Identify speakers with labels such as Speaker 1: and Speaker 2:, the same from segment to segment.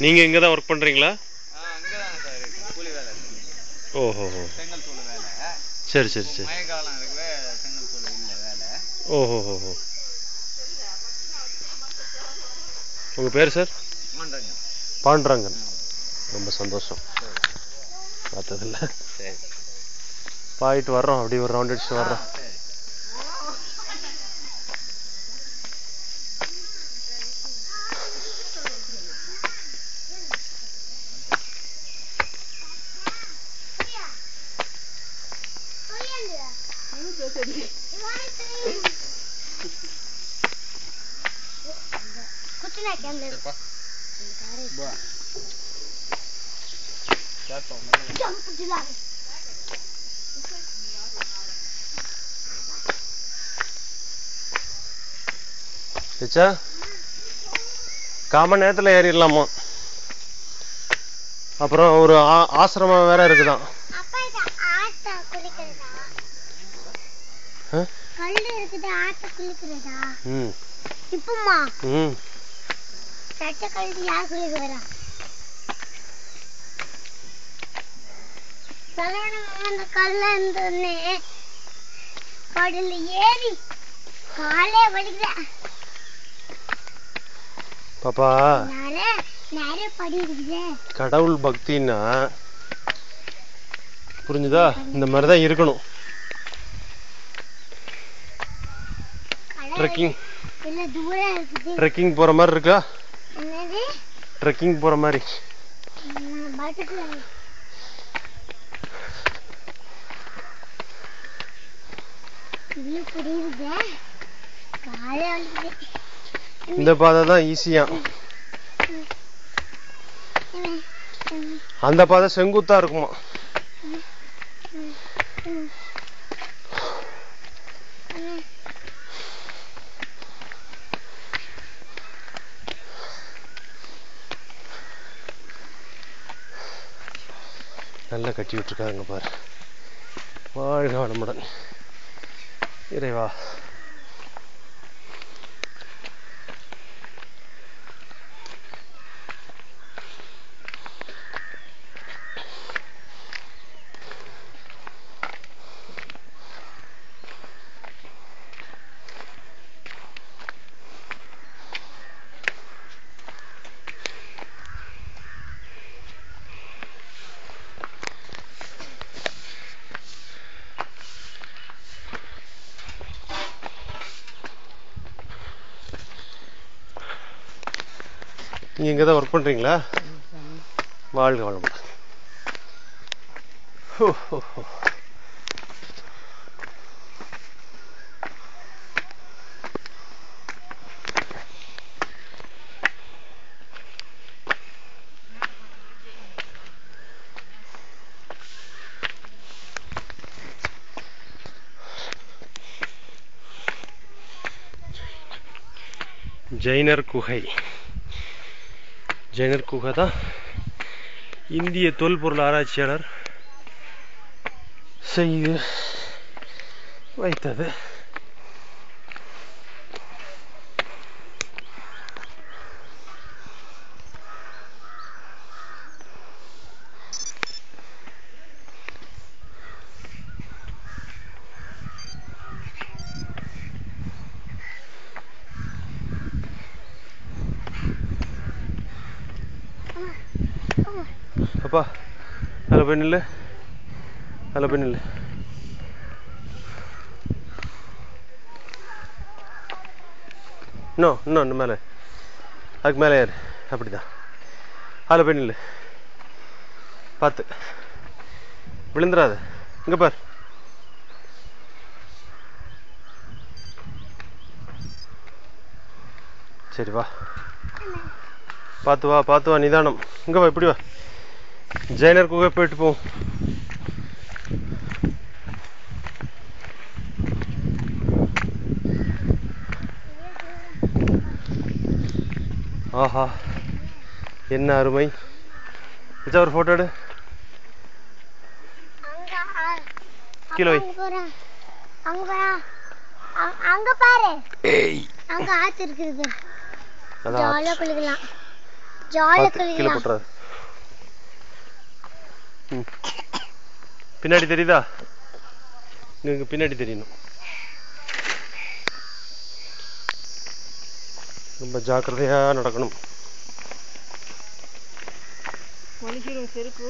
Speaker 1: நீங்க இங்க தான் ஒர்க் பண்றீங்களா?
Speaker 2: அங்க தான் சார் கூலி வேலை.
Speaker 1: ஓஹோ.
Speaker 2: செங்கல் தூள் வேலை.
Speaker 1: சரி சரி சரி.
Speaker 2: மழை காலம் இருக்கவே செங்கல் தூள் இல்ல வேலை.
Speaker 1: ஓஹோ. உங்க பேர் சார்?
Speaker 2: பாண்டரங்கன்.
Speaker 1: பாண்டரங்கன். ரொம்ப சந்தோஷம். பார்த்ததில்ல.
Speaker 2: சரி.
Speaker 1: போயிட்டு வர்றோம், அப்படியே ஒரு ரவுண்ட் அடிச்சு வர்றோம். காமன் நேரத்தில் ஏறிடலாமா? அப்புறம் ஒரு ஆசிரமம் வேற இருக்குதான். பாப்பா, கடவுள் பக்தின்னா புரிஞ்சுதா? இந்த மாதிரிதான் இருக்கணும். ட்ரெக்கிங் போற மாதிரி இருக்கா? ட்ரெக்கிங் போற மாதிரி. இந்த பாதை தான் ஈஸியா. அந்த பாதை செங்குத்தா இருக்குமா? நல்லா கட்டி விட்டுருக்காங்க பாரு. வாழ்க வளமுடன். இறைவா. நீங்க இங்க தான் ஒர்க் பண்றீங்களா? வாழ்க வளமுடன். ஜெயினர் குகை. ஜெயினர் குகை தான் இந்திய தொல்பொருள் ஆராய்ச்சியாளர் செய்து வைத்தது. அப்பா, அதில் போய் நில்லு, அதில் போய் நில்லு. இன்னும் மேலே, அதுக்கு மேலே ஏறு. அப்படிதான், அதில் போய் நில்லு. பார்த்து விழுந்துடாது. இங்கே பார். சரி வா, பார்த்து வா, நிதானம். இங்கே வா, இப்படி வா. ஜெயினர் குகை போயிட்டு போ. ஆஹா, என்ன அருமை. ஒரு போட்டோ எடு. கீழே வை.
Speaker 3: அங்க பாரு, அங்க ஆத்து இருக்குது. ஜாலியா குளிக்கலாம்.
Speaker 1: கீழே போட்டுறாரு. பின்னாடி தெரியுதா? இங்க பின்னாடி தெரியணும். ரொம்ப ஜாக்கிரதையா நடக்கணும்.
Speaker 3: செருப்பு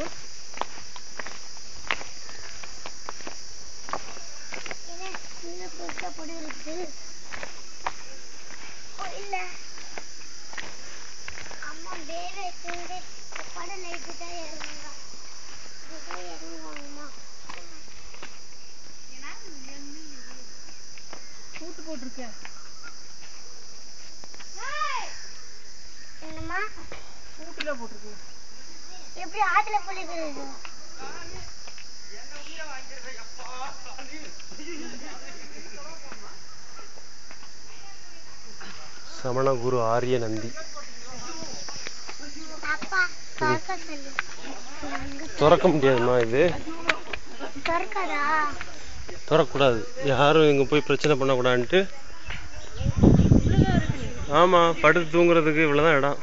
Speaker 3: கூட்டு போட்டிருக்கேன்.
Speaker 4: என்னம்மா
Speaker 3: கூட்டுல போட்டிருக்கேன்.
Speaker 4: எப்படி ஆத்துல போலிக்கிறது?
Speaker 1: சமணகுரு ஆரிய நந்தி.
Speaker 4: அப்பா திறக்க சொல்லு.
Speaker 1: திறக்க முடியாதுமா, இது
Speaker 4: திறக்காதா?
Speaker 1: திறக்கக்கூடாது. யாரும் இங்கே போய் பிரச்சனை பண்ணக்கூடாதுன்ட்டு. ஆமாம், படுத்து தூங்குறதுக்கு இவ்வளோதான் இடம்.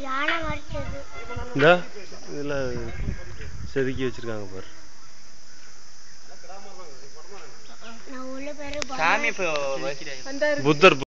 Speaker 4: யானை மறைச்சது
Speaker 1: இந்த இதில் செதுக்கி வச்சிருக்காங்க பாரு.
Speaker 4: நான் உள்ள பேரு
Speaker 2: சாமி
Speaker 3: வந்தாரு.
Speaker 1: புத்தர்